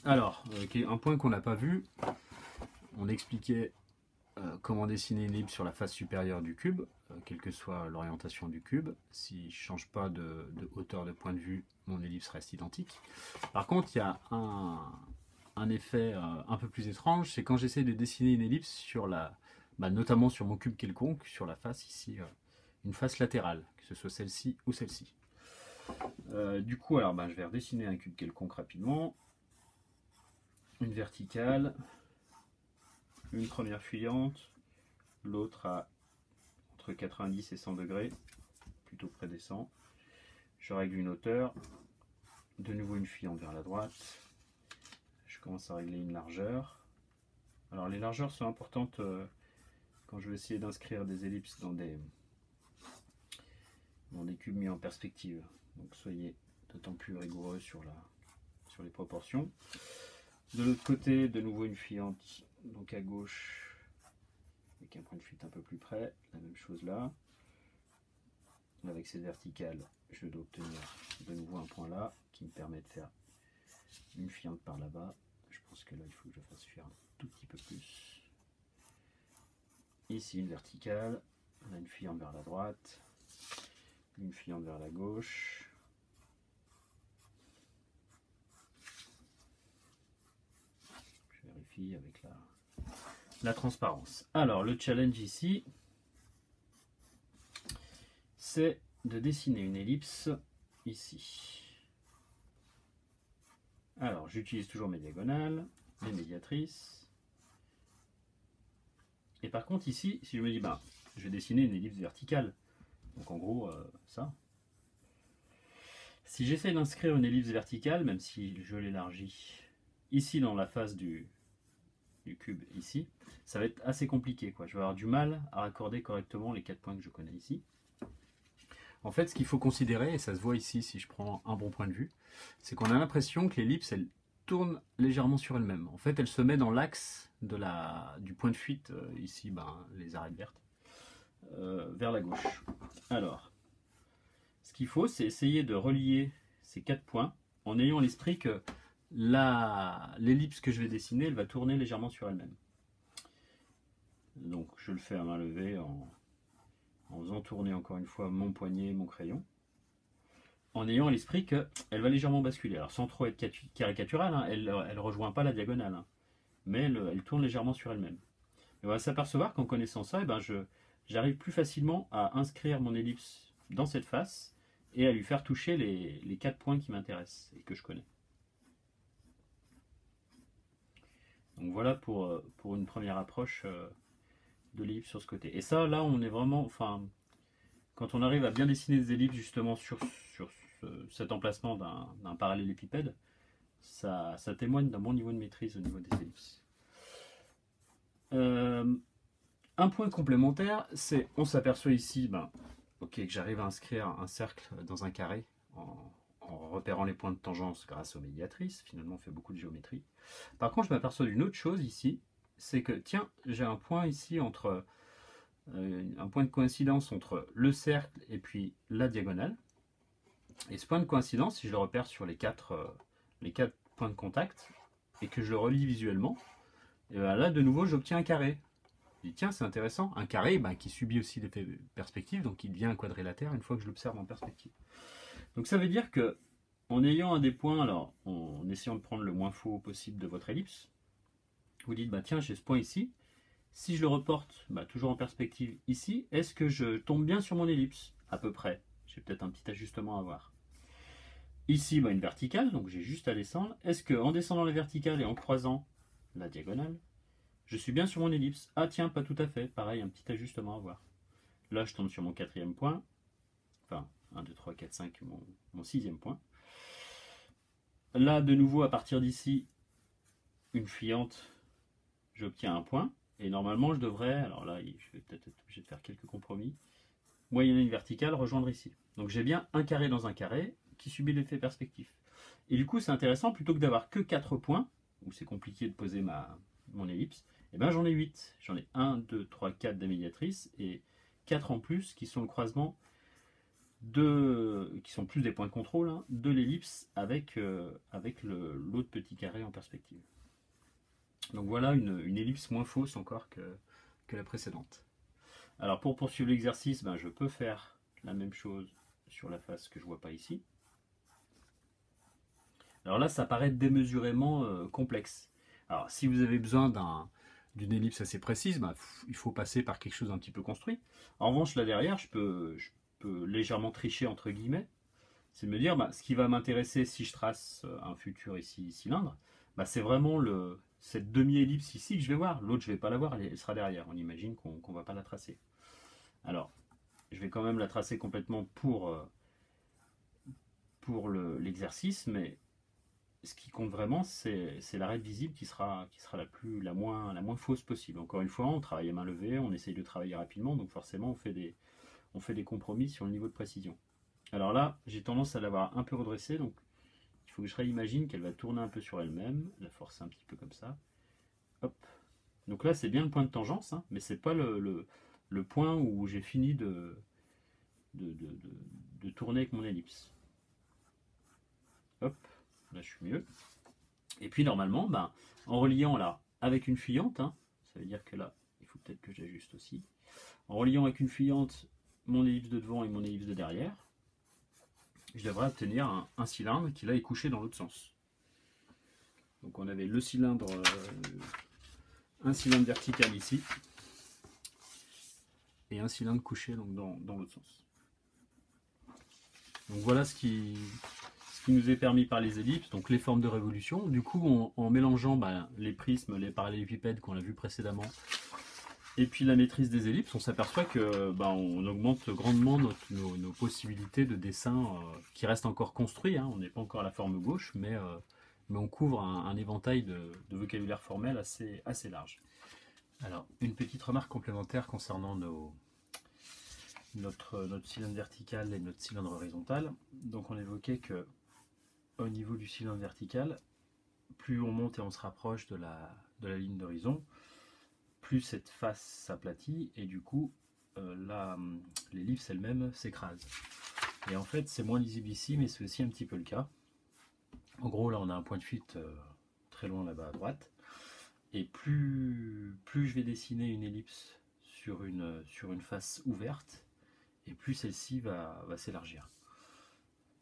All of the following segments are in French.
Alors, un point qu'on n'a pas vu, on expliquait comment dessiner une ellipse sur la face supérieure du cube, quelle que soit l'orientation du cube. Si je ne change pas de hauteur de point de vue, mon ellipse reste identique. Par contre, il y a un effet un peu plus étrange, c'est quand j'essaie de dessiner une ellipse sur notamment sur mon cube quelconque, sur la face ici, une face latérale, que ce soit celle-ci ou celle-ci. Du coup, alors je vais redessiner un cube quelconque rapidement. Une verticale, une première fuyante, l'autre à entre 90 et 100 degrés, plutôt près des 100. Je règle une hauteur, de nouveau une fuyante vers la droite. Je commence à régler une largeur. Alors les largeurs sont importantes quand je vais essayer d'inscrire des ellipses dans des cubes mis en perspective. Donc soyez d'autant plus rigoureux sur les proportions. De l'autre côté, de nouveau une fuyante, donc à gauche, avec un point de fuite un peu plus près, la même chose là. Avec cette verticale, je dois obtenir de nouveau un point là, qui me permet de faire une fuyante par là-bas. Je pense que là, il faut que je fasse fuir un tout petit peu plus. Ici, une verticale, on a une fuyante vers la droite, une fuyante vers la gauche. Je vérifie avec la transparence. Alors, le challenge ici, c'est de dessiner une ellipse ici. Alors, j'utilise toujours mes diagonales, mes médiatrices. Et par contre, ici, si je me dis, je vais dessiner une ellipse verticale, donc en gros, ça. Si j'essaie d'inscrire une ellipse verticale, même si je l'élargis ici dans la face du cube, ici, ça va être assez compliqué, quoi. Je vais avoir du mal à raccorder correctement les 4 points que je connais ici. En fait, ce qu'il faut considérer, et ça se voit ici si je prends un bon point de vue, c'est qu'on a l'impression que l'ellipse, elle tourne légèrement sur elle-même. En fait, elle se met dans l'axe du point de fuite, ici, les arêtes vertes, vers la gauche. Alors, ce qu'il faut, c'est essayer de relier ces 4 points en ayant à l'esprit que l'ellipse que je vais dessiner, elle va tourner légèrement sur elle-même. Donc, je le fais à main levée en faisant tourner encore une fois mon poignet, mon crayon, en ayant à l'esprit qu'elle va légèrement basculer. Alors sans trop être caricaturale, hein, elle ne rejoint pas la diagonale, hein, mais elle tourne légèrement sur elle-même. Et on va s'apercevoir qu'en connaissant ça, j'arrive plus facilement à inscrire mon ellipse dans cette face et à lui faire toucher les 4 points qui m'intéressent et que je connais. Donc voilà pour une première approche de l'ellipse sur ce côté. Et ça, là, on est vraiment... Quand on arrive à bien dessiner des ellipses justement sur cet emplacement d'un parallélépipède, ça témoigne d'un bon niveau de maîtrise au niveau des ellipses. Un point complémentaire, c'est on s'aperçoit ici que j'arrive à inscrire un cercle dans un carré en repérant les points de tangence grâce aux médiatrices. Finalement, on fait beaucoup de géométrie. Par contre, je m'aperçois d'une autre chose ici, c'est que tiens, j'ai un point ici entre un point de coïncidence entre le cercle et puis la diagonale. Et ce point de coïncidence, si je le repère sur les quatre points de contact et que je le relie visuellement, et là de nouveau j'obtiens un carré. Je dis tiens, c'est intéressant, un carré qui subit aussi l'effet perspective, donc il devient un quadrilatère une fois que je l'observe en perspective. Donc ça veut dire que en ayant un des points, alors en essayant de prendre le moins faux possible de votre ellipse, vous dites tiens, j'ai ce point ici. Si je le reporte toujours en perspective ici, est-ce que je tombe bien sur mon ellipse? À peu près. J'ai peut-être un petit ajustement à avoir. Ici, une verticale, donc j'ai juste à descendre. Est-ce qu'en descendant la verticale et en croisant la diagonale, je suis bien sur mon ellipse? Ah tiens, pas tout à fait. Pareil, un petit ajustement à avoir. Là, je tombe sur mon 4e point. Enfin, 1, 2, 3, 4, 5, mon 6e point. Là, de nouveau, à partir d'ici, une fuyante, j'obtiens un point. Et normalement, je devrais, alors là, je vais peut-être être obligé de faire quelques compromis, moyenner une verticale, rejoindre ici. Donc j'ai bien un carré dans un carré qui subit l'effet perspectif. Et du coup, c'est intéressant, plutôt que d'avoir que 4 points, où c'est compliqué de poser mon ellipse, j'en ai 8. J'en ai 1, 2, 3, 4 des médiatrices, et 4 en plus qui sont le croisement qui sont plus des points de contrôle, hein, de l'ellipse avec, avec l'autre petit carré en perspective. Donc voilà une ellipse moins fausse encore que la précédente. Alors pour poursuivre l'exercice, ben, je peux faire la même chose sur la face que je ne vois pas ici. Alors là, ça paraît démesurément complexe. Alors si vous avez besoin d'une ellipse assez précise, ben, il faut passer par quelque chose d'un petit peu construit. En revanche, là derrière, je peux légèrement tricher entre guillemets. C'est de me dire, bah, ce qui va m'intéresser si je trace un futur ici cylindre, bah, c'est vraiment cette demi-ellipse ici que je vais voir. L'autre, je ne vais pas la voir, elle sera derrière. On imagine qu'on ne va pas la tracer. Alors, je vais quand même la tracer complètement pour l'exercice, mais ce qui compte vraiment, c'est l'arête visible qui sera la moins fausse possible. Encore une fois, on travaille à main levée, on essaye de travailler rapidement, donc forcément, on fait des compromis sur le niveau de précision. Alors là, j'ai tendance à l'avoir un peu redressée, donc il faut que je réimagine qu'elle va tourner un peu sur elle-même, la forcer un petit peu comme ça. Hop. Donc là, c'est bien le point de tangence, hein, mais c'est pas le point où j'ai fini de tourner avec mon ellipse. Hop, là je suis mieux. Et puis normalement, ben, en reliant là avec une fuyante, hein, ça veut dire que là, il faut peut-être que j'ajuste aussi. En reliant avec une fuyante mon ellipse de devant et mon ellipse de derrière, je devrais obtenir un cylindre qui là est couché dans l'autre sens. Donc on avait le cylindre, un cylindre vertical ici, et un cylindre couché donc dans l'autre sens. Donc voilà ce qui nous est permis par les ellipses, donc les formes de révolution. Du coup, en mélangeant les prismes, les parallélépipèdes qu'on a vu précédemment, et puis la maîtrise des ellipses, on s'aperçoit que on augmente grandement nos possibilités de dessin qui restent encore construits. Hein. On n'est pas encore à la forme gauche, mais on couvre un éventail de vocabulaire formel assez large. Alors, une petite remarque complémentaire concernant notre cylindre vertical et notre cylindre horizontal. Donc on évoquait que au niveau du cylindre vertical, plus on monte et on se rapproche de la ligne d'horizon, plus cette face s'aplatit et du coup l'ellipse elle-même s'écrase. Et en fait c'est moins lisible ici, mais c'est aussi un petit peu le cas. En gros là on a un point de fuite très loin là-bas à droite, et plus je vais dessiner une ellipse sur une face ouverte, et plus celle-ci va s'élargir.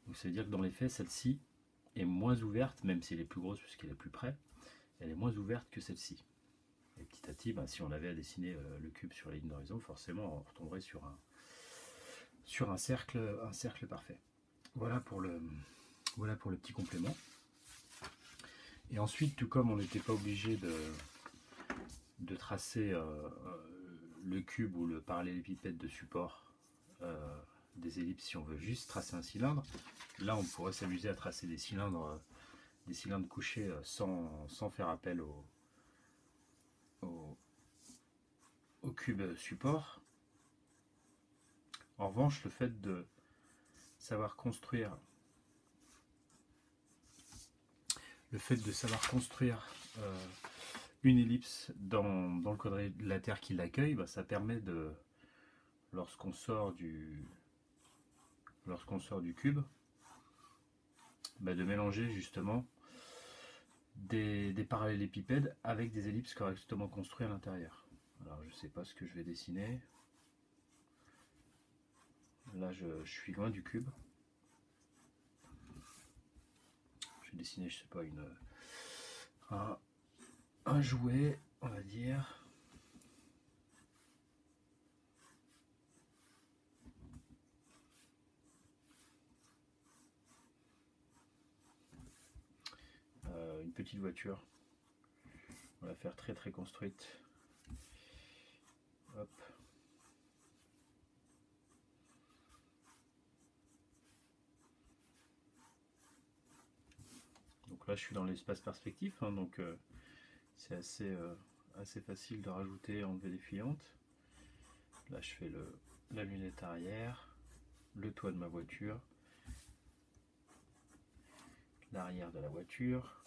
Donc ça veut dire que dans les faits, celle-ci est moins ouverte, même si elle est plus grosse puisqu'elle est plus près, elle est moins ouverte que celle-ci. Et petit à petit, si on avait à dessiner le cube sur la ligne d'horizon, forcément on retomberait sur un cercle parfait. Voilà pour le petit complément. Et ensuite, tout comme on n'était pas obligé de tracer le cube ou le parallélépipède de support des ellipses si on veut juste tracer un cylindre, là on pourrait s'amuser à tracer des cylindres couchés sans faire appel au cube support. En revanche, le fait de savoir construire une ellipse dans le quadrilatère qui l'accueille, ça permet de, lorsqu'on sort du cube, de mélanger justement des parallélépipèdes avec des ellipses correctement construites à l'intérieur. Alors je ne sais pas ce que je vais dessiner. Là je suis loin du cube. Je vais dessiner, je sais pas, un jouet, on va dire. Une petite voiture. On va la faire très très construite. Hop. Donc là je suis dans l'espace perspectif, hein, donc c'est assez facile de rajouter, enlever des fuyantes. Là je fais la lunette arrière, le toit de ma voiture, l'arrière de la voiture,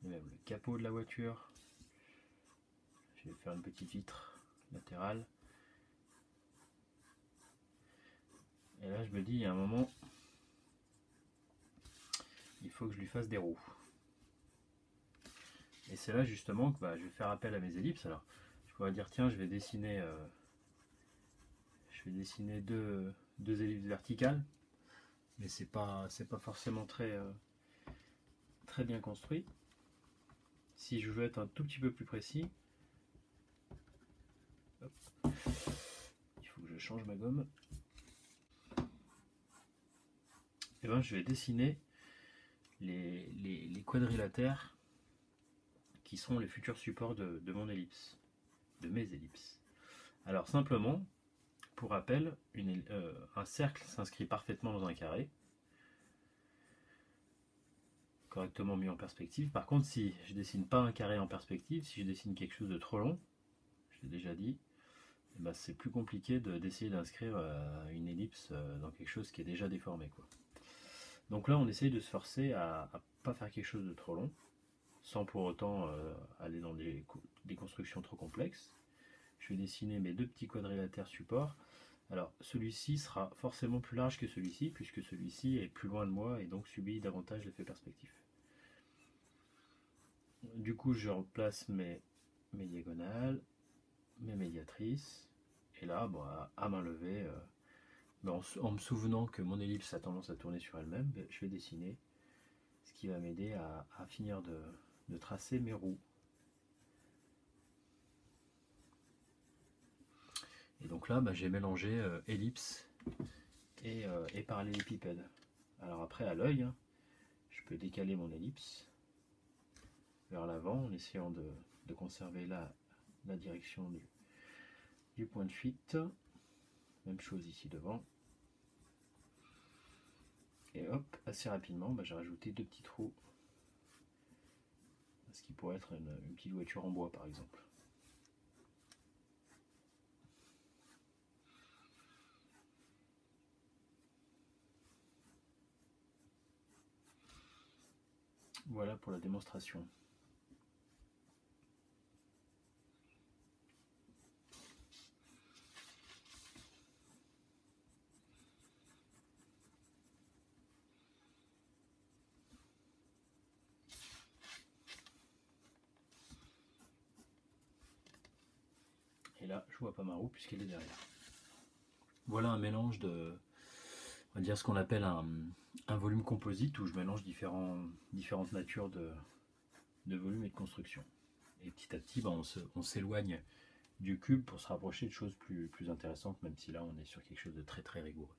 et même le capot de la voiture. Je vais faire une petite vitre latéral. Et là je me dis, il y a un moment, il faut que je lui fasse des roues. Et c'est là justement que je vais faire appel à mes ellipses. Alors je pourrais dire tiens, je vais dessiner deux ellipses verticales, mais c'est pas forcément très bien construit. Si je veux être un tout petit peu plus précis, hop, il faut que je change ma gomme. Et ben je vais dessiner les quadrilatères qui sont les futurs supports de mon ellipse, de mes ellipses. Alors simplement, pour rappel, un cercle s'inscrit parfaitement dans un carré, correctement mis en perspective. Par contre, si je dessine pas un carré en perspective, si je dessine quelque chose de trop long, je l'ai déjà dit, c'est plus compliqué d'essayer d'inscrire une ellipse dans quelque chose qui est déjà déformé, quoi. Donc là, on essaye de se forcer à pas faire quelque chose de trop long, sans pour autant aller dans des constructions trop complexes. Je vais dessiner mes deux petits quadrilatères supports. Alors celui-ci sera forcément plus large que celui-ci, puisque celui-ci est plus loin de moi et donc subit davantage l'effet perspectif. Du coup, je replace mes diagonales, mes médiatrices, et là, à main levée, en me souvenant que mon ellipse a tendance à tourner sur elle-même, je vais dessiner ce qui va m'aider à finir de tracer mes roues. Et donc là, j'ai mélangé ellipse et parallélépipède. Alors après, à l'œil, je peux décaler mon ellipse vers l'avant en essayant de conserver la direction du point de fuite. Même chose ici devant. Et hop, assez rapidement, j'ai rajouté deux petits trous. Ce qui pourrait être une petite voiture en bois par exemple. Voilà pour la démonstration. Et là, je vois pas ma roue puisqu'elle est derrière. Voilà un mélange de, on va dire ce qu'on appelle un volume composite où je mélange différentes natures de volume et de construction. Et petit à petit, on s'éloigne du cube pour se rapprocher de choses plus intéressantes, même si là on est sur quelque chose de très rigoureux.